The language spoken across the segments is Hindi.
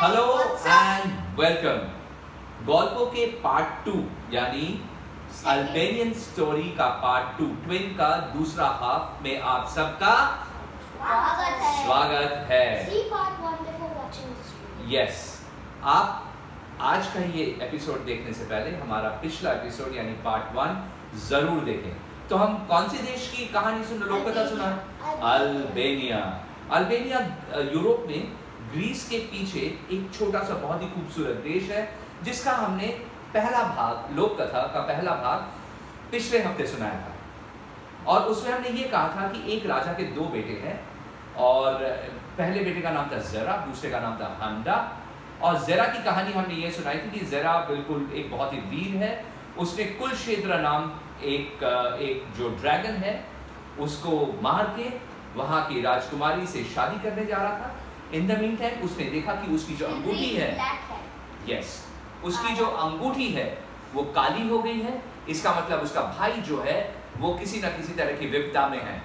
Hello and welcome. गॉल्पो के पार्ट 2 यानी अल्बेनियन स्टोरी का पार्ट 2 ट्विन का दूसरा हाफ में आप सबका स्वागत है। यस, आप आज का ये एपिसोड देखने से पहले हमारा पिछला एपिसोड यानी पार्ट 1 जरूर देखें। तो हम कौन से देश की कहानी सुन, लोककथा सुना? अल्बेनिया। अल्बेनिया यूरोप में ग्रीस के पीछे एक छोटा सा बहुत ही खूबसूरत देश है, जिसका हमने पहला भाग, लोककथा का पहला भाग पिछले हफ्ते सुनाया था। और उसमें हमने ये कहा था कि एक राजा के 2 बेटे हैं और पहले बेटे का नाम था ज़ेरा, दूसरे का नाम था हांडा। और ज़ेरा की कहानी हमने ये सुनाई थी कि ज़ेरा बिल्कुल एक बहुत ही वीर है। उसने कुलक्षेत्र नाम एक जो ड्रैगन है उसको मार के वहाँ की राजकुमारी से शादी करने जा रहा था। इन द मीन टाइम उसने देखा कि उसकी जो अंगूठी है, उसकी जो अंगूठी है वो काली हो गई है। इसका मतलब उसका भाई जो है वो किसी न किसी तरह की विपदा में है।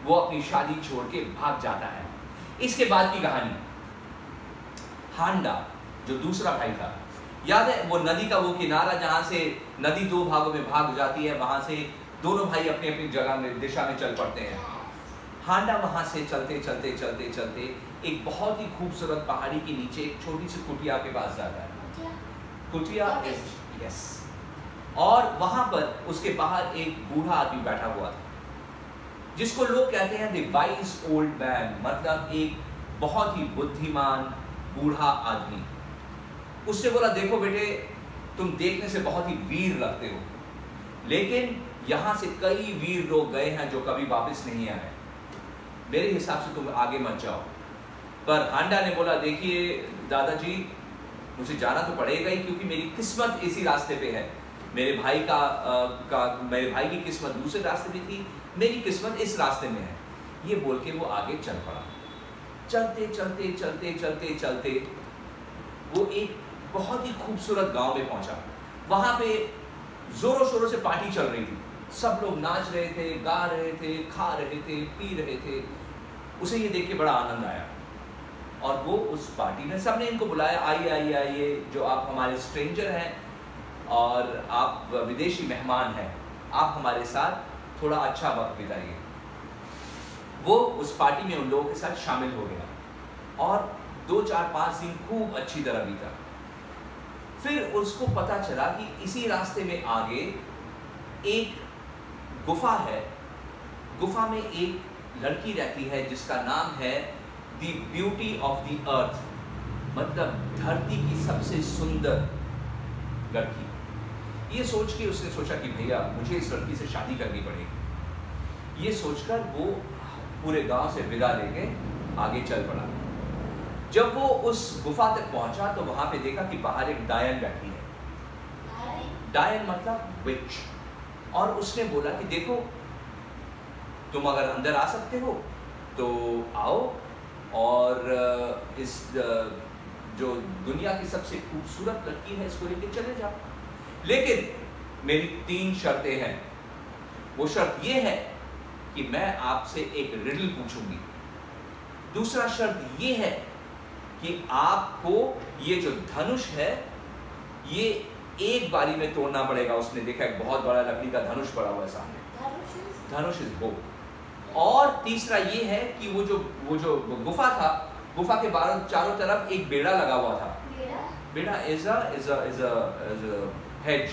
वो अपनी शादी छोड़ के भाग जाता है। इसके बाद की कहानी, हांडा जो दूसरा भाई था, याद है वो नदी का वो किनारा जहां से नदी 2 भागों में भाग जाती है, वहां से दोनों भाई अपनी अपनी जगह में दिशा में चल पड़ते हैं। हांडा वहां से चलते चलते चलते चलते एक बहुत ही खूबसूरत पहाड़ी के नीचे एक छोटी सी कुटिया के पास जाता है। कुटिया यस। और वहां पर उसके बाहर एक बूढ़ा आदमी बैठा हुआ था, जिसको लोग कहते हैं द वाइज ओल्ड मैन, मतलब एक बहुत ही बुद्धिमान बूढ़ा आदमी। उससे बोला, देखो बेटे, तुम देखने से बहुत ही वीर लगते हो, लेकिन यहां से कई वीर लोग गए हैं जो कभी वापस नहीं आए। मेरे हिसाब से तुम आगे मत जाओ। पर हांडा ने बोला, देखिए दादाजी, मुझे जाना तो पड़ेगा ही, क्योंकि मेरी किस्मत इसी रास्ते पे है। मेरे भाई की किस्मत दूसरे रास्ते में थी, मेरी किस्मत इस रास्ते में है। ये बोल के वो आगे चल पड़ा। चलते चलते चलते चलते चलते वो एक बहुत ही खूबसूरत गांव में पहुंचा। वहां पे जोरों शोरों से पार्टी चल रही थी। सब लोग नाच रहे थे, गा रहे थे, खा रहे थे, पी रहे थे। उसे ये देख के बड़ा आनंद आया और वो उस पार्टी में सबने इनको बुलाया, आइए आइए आइए, जो आप हमारे स्ट्रेंजर हैं और आप विदेशी मेहमान हैं, आप हमारे साथ थोड़ा अच्छा वक्त बिताइए। वो उस पार्टी में उन लोगों के साथ शामिल हो गया और 2, 4, 5 दिन खूब अच्छी तरह बीता। फिर उसको पता चला कि इसी रास्ते में आगे एक गुफा है। गुफा में एक लड़की रहती है जिसका नाम है the beauty of the earth, मतलब धरती की सबसे सुंदर लड़की। ये सोच के उसने सोचा कि भैया मुझे इस लड़की से शादी करनी पड़ेगी। ये सोचकर वो पूरे गांव से विदा लेके आगे चल पड़ा। जब वो उस गुफा तक पहुंचा तो वहां पे देखा कि बाहर एक डायन बैठी है। डायन मतलब विच। और उसने बोला कि देखो, तुम अगर अंदर आ सकते हो तो आओ और इस जो दुनिया की सबसे खूबसूरत लड़की है इसको लेके चले जाओ, लेकिन मेरी 3 शर्तें हैं। वो शर्त ये है कि मैं आपसे एक रिडल पूछूंगी। दूसरा शर्त ये है कि आपको ये जो धनुष है ये एक बारी में तोड़ना पड़ेगा। उसने देखा एक बहुत बड़ा लकड़ी का धनुष पड़ा हुआ है सामने। धनुष इज बो। और तीसरा ये है कि वो जो गुफा था, गुफा के चारों तरफ एक बेड़ा लगा हुआ था। बेड़ा इज अ हेज।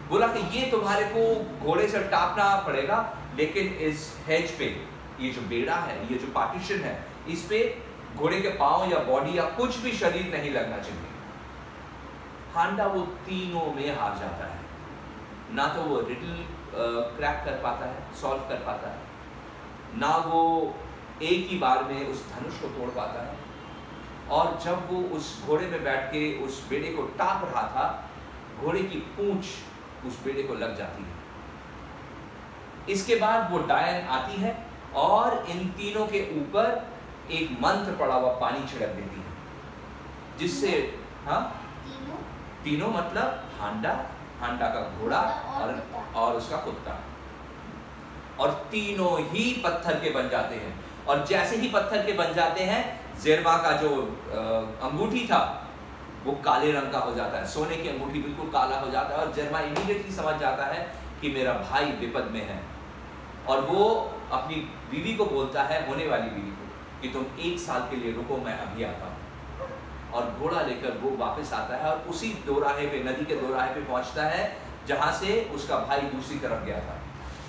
बोला कि ये तुम्हारे को घोड़े से टापना पड़ेगा, लेकिन इस हेज पे, ये जो बेड़ा है, ये जो पार्टीशन है, इस पे घोड़े के पांव या बॉडी या कुछ भी शरीर नहीं लगना चाहिए। हांडा वो तीनों में हार जाता है। ना तो वो रिडल क्रैक कर पाता है, सॉल्व कर पाता है, ना वो एक ही बार में उस धनुष को तोड़ पाता है। और जब वो उस घोड़े में बैठ के उस बेड़े को टाप रहा था, घोड़े की पूंछ उस बेड़े को लग जाती है। इसके बाद वो डायन आती है और इन तीनों के ऊपर एक मंत्र पड़ा हुआ पानी छिड़क देती है, जिससे तीनों मतलब हांडा का घोड़ा और उसका कुत्ता, और तीनों ही पत्थर के बन जाते हैं। और जैसे ही पत्थर के बन जाते हैं, जेरमा का जो अंगूठी था वो काले रंग का हो जाता है, सोने की अंगूठी बिल्कुल काला हो जाता है और जेरमा इमीडिएटली समझ जाता है कि मेरा भाई विपद में है। और वो अपनी बीवी को बोलता है, होने वाली बीवी को, कि तुम 1 साल के लिए रुको, मैं अभी आता हूँ। और घोड़ा लेकर वो वापस आता है और उसी दोराहे पे, नदी के दोराहे पे पहुंचता है जहाँ से उसका भाई दूसरी तरफ गया था।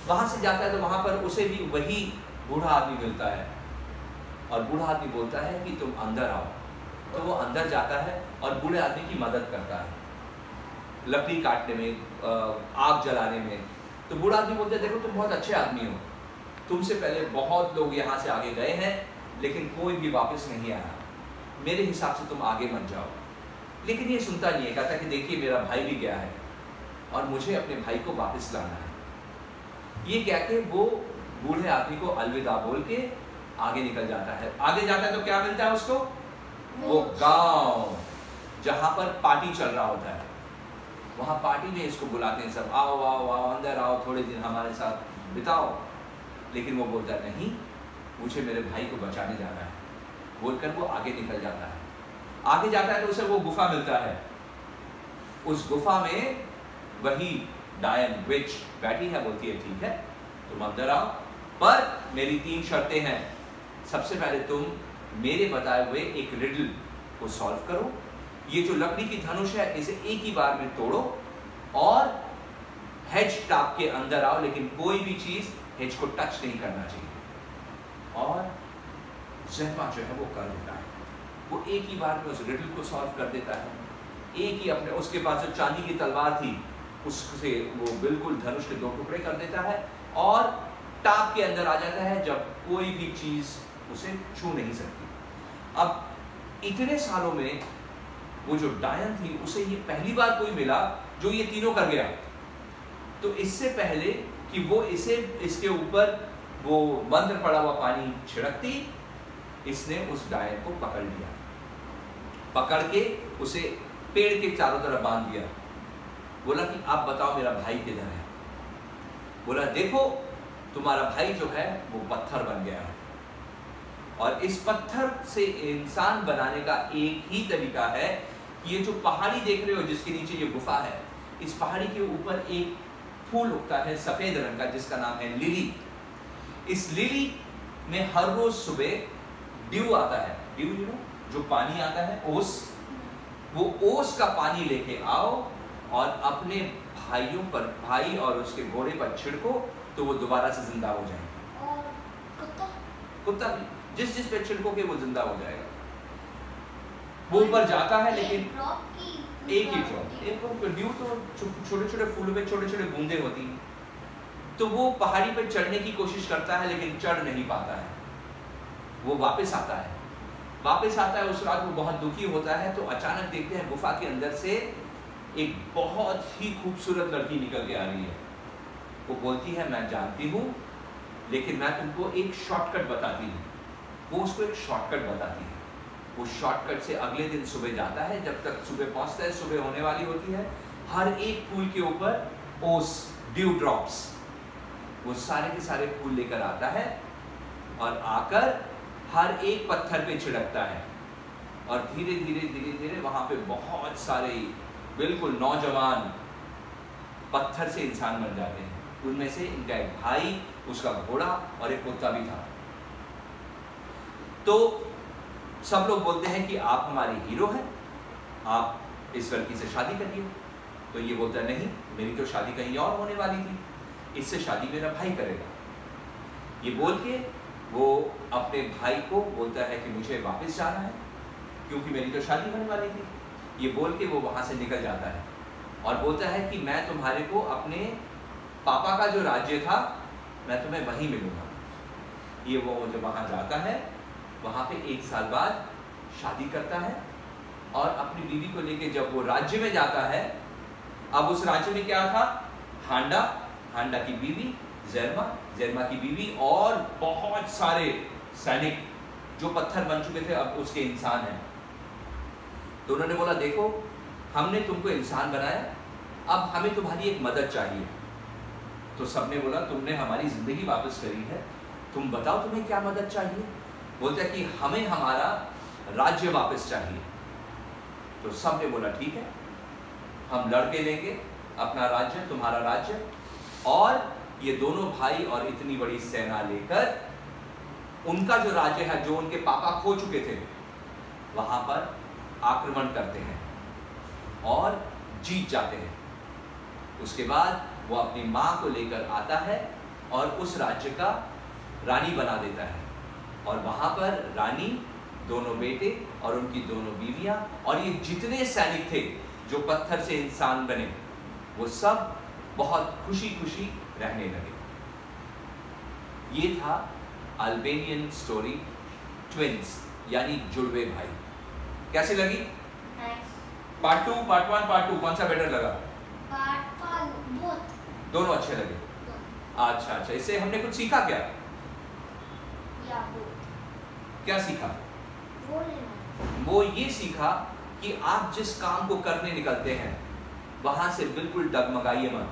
वहाँ से जाता है तो वहाँ पर उसे भी वही बूढ़ा आदमी मिलता है और बूढ़ा आदमी बोलता है कि तुम अंदर आओ। तो वो अंदर जाता है और बूढ़े आदमी की मदद करता है, लकड़ी काटने में, आग जलाने में। तो बूढ़ा आदमी बोलता है, देखो तुम बहुत अच्छे आदमी हो, तुमसे पहले बहुत लोग यहाँ से आगे गए हैं लेकिन कोई भी वापस नहीं आया, मेरे हिसाब से तुम आगे मत जाओ। लेकिन ये सुनता नहीं है, कहता कि देखिए मेरा भाई भी गया है और मुझे अपने भाई को वापस लाना है। ये कह के वो बूढ़े आदमी को अलविदा बोल के आगे निकल जाता है। आगे जाता है तो क्या मिलता है उसको? वो गांव जहां पर पार्टी चल रहा होता है। वहां पार्टी में इसको बुलाते हैं सब, आओ आओ आओ, अंदर आओ, थोड़े दिन हमारे साथ बिताओ। लेकिन वो बोलता नहीं, मुझे मेरे भाई को बचाने जाना है, बोलकर वो आगे निकल जाता है। आगे जाता है तो उसे वो गुफा मिलता है। उस गुफा में वही डायन विच बैठी है, बोलती है ठीक है तुम अंदर आओ, पर मेरी 3 शर्तें हैं। सबसे पहले तुम मेरे बताए हुए एक रिडल को सॉल्व करो, ये जो लकड़ी की धनुष है इसे एक ही बार में तोड़ो और हेज टॉप के अंदर आओ, लेकिन कोई भी चीज हेज को टच नहीं करना चाहिए। और ज़ेरमा जो है वो कर देता है, वो एक ही बार में उस रिडल को सॉल्व कर देता है। एक ही अपने, उसके पास जो चांदी की तलवार थी उससे वो बिल्कुल धनुष के 2 टुकड़े कर देता है और टॉप के अंदर आ जाता है, जब कोई भी चीज उसे छू नहीं सकती। अब इतने सालों में वो जो डायन थी उसे ये पहली बार कोई मिला जो ये तीनों कर गया। तो इससे पहले कि वो इसके ऊपर वो मंत्र पड़ा हुआ पानी छिड़कती, इसने उस डायन को पकड़ लिया, पकड़ के उसे पेड़ के चारों तरफ बांध दिया। बोला कि आप बताओ मेरा भाई किधर है? बोला देखो तुम्हारा भाई जो है वो पत्थर बन गया है और इस पत्थर से इंसान बनाने का एक ही तरीका है कि ये जो पहाड़ी देख रहे हो जिसके नीचे ये गुफा है, इस पहाड़ी के ऊपर एक फूल उगता है सफेद रंग का जिसका नाम है लिली। इस लिली में हर रोज सुबह ड्यू आता है, ड्यू जो पानी आता है, ओस, वो ओस का पानी लेके आओ और अपने भाइयों पर, भाई और उसके घोड़े पर छिड़को तो वो दोबारा से जिंदा हो जाएंगे। और कुत्ता भी जिस जिस पे छिड़कोगे वो जिंदा हो जाएगा। वो ऊपर जाता है लेकिन एक ही ड्रॉप, ड्यू तो छोटे छोटे फूलों में छोटे छोटे बूंदे होती हैं। तो वो पहाड़ी पर चढ़ने की कोशिश करता है लेकिन चढ़ नहीं पाता है। वो वापस आता है, उस रात वो बहुत दुखी होता है। तो अचानक देखते हैं गुफा के अंदर से एक बहुत ही खूबसूरत लड़की निकल के आ रही है। वो बोलती है मैं जानती हूँ लेकिन मैं तुमको एक शॉर्टकट बताती हूँ। वो उसको एक शॉर्टकट बताती है। वो शॉर्टकट से अगले दिन सुबह जाता है, जब तक सुबह पहुँचता है, सुबह होने वाली होती है, हर एक फूल के ऊपर ओस, ड्यू ड्रॉप्स, वो सारे के सारे फूल लेकर आता है और आकर हर एक पत्थर पे छिड़कता है और धीरे धीरे धीरे धीरे वहाँ पे बहुत सारे बिल्कुल नौजवान पत्थर से इंसान बन जाते हैं। उनमें से इनका एक भाई, उसका घोड़ा और एक कुत्ता भी था। तो सब लोग बोलते हैं कि आप हमारे हीरो हैं, आप इस लड़की से शादी करिए। तो ये बोलता है नहीं, मेरी तो शादी कहीं और होने वाली थी, इससे शादी मेरा भाई करेगा। ये बोल के वो अपने भाई को बोलता है कि मुझे वापस जाना है क्योंकि मेरी तो शादी होने वाली थी। ये बोल के वो वहाँ से निकल जाता है और बोलता है कि मैं तुम्हारे को अपने पापा का जो राज्य था मैं तुम्हें वहीं मिलूंगा। ये वो जब वहाँ जाता है, वहाँ पे 1 साल बाद शादी करता है और अपनी बीवी को लेके जब वो राज्य में जाता है, अब उस राज्य में क्या था? हांडा की बीवी, ज़ेरमा की बीवी और बहुत सारे सैनिक जो पत्थर बन चुके थे अब उसके इंसान हैं। तो उन्होंने बोला देखो हमने तुमको इंसान बनाया, अब हमें तुम्हारी एक मदद चाहिए। तो सबने बोला तुमने हमारी जिंदगी वापस करी है, तुम बताओ तुम्हें क्या मदद चाहिए। बोलता है कि हमें हमारा राज्य वापस चाहिए। तो सबने बोला ठीक है, हम लड़के देंगे अपना राज्य, तुम्हारा राज्य। और ये दोनों भाई और इतनी बड़ी सेना लेकर उनका जो राज्य है, जो उनके पापा खो चुके थे, वहां पर आक्रमण करते हैं और जीत जाते हैं। उसके बाद वो अपनी मां को लेकर आता है और उस राज्य का रानी बना देता है। और वहां पर रानी, दोनों बेटे और उनकी दोनों बीवियां और ये जितने सैनिक थे जो पत्थर से इंसान बने, वो सब बहुत खुशी खुशी रहने लगे। ये था अल्बेनियन स्टोरी ट्विंस, यानी जुड़वे भाई। कैसी लगी? पार्ट 2, पार्ट 1, पार्ट 2 कौन सा बेटर लगा? दोनों अच्छे लगे। अच्छा अच्छा, इससे हमने कुछ सीखा क्या? क्या सीखा? वो ये सीखा कि आप जिस काम को करने निकलते हैं वहां से बिल्कुल डगमगाइए मत।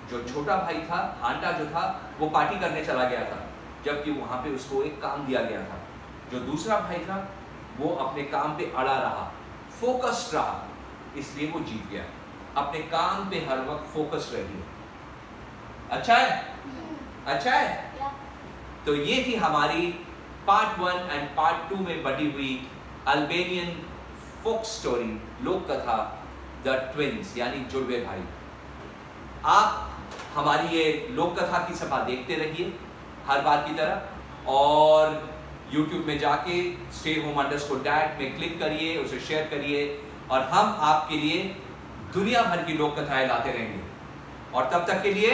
जो छोटा भाई था, हांटा जो था, वो पार्टी करने चला गया था, जबकि वहां पे उसको एक काम दिया गया था। जो दूसरा भाई था वो अपने काम पे अड़ा रहा, फोकस्ड रहा, इसलिए वो जीत गया। अपने काम पे हर वक्त फोकस्ड रहिए। अच्छा है? अच्छा है? तो ये थी हमारी पार्ट 1 एंड पार्ट 2 में बटी हुई अल्बेनियन फोक स्टोरी, लोक कथा द ट्विंस, यानी जुड़वे भाई। आप हमारी ये लोक कथा की सभा देखते रहिए हर बार की तरह, और YouTube में जाके stay_home_dad में क्लिक करिए, उसे शेयर करिए, और हम आपके लिए दुनिया भर की लोक कथाएं लाते रहेंगे। और तब तक के लिए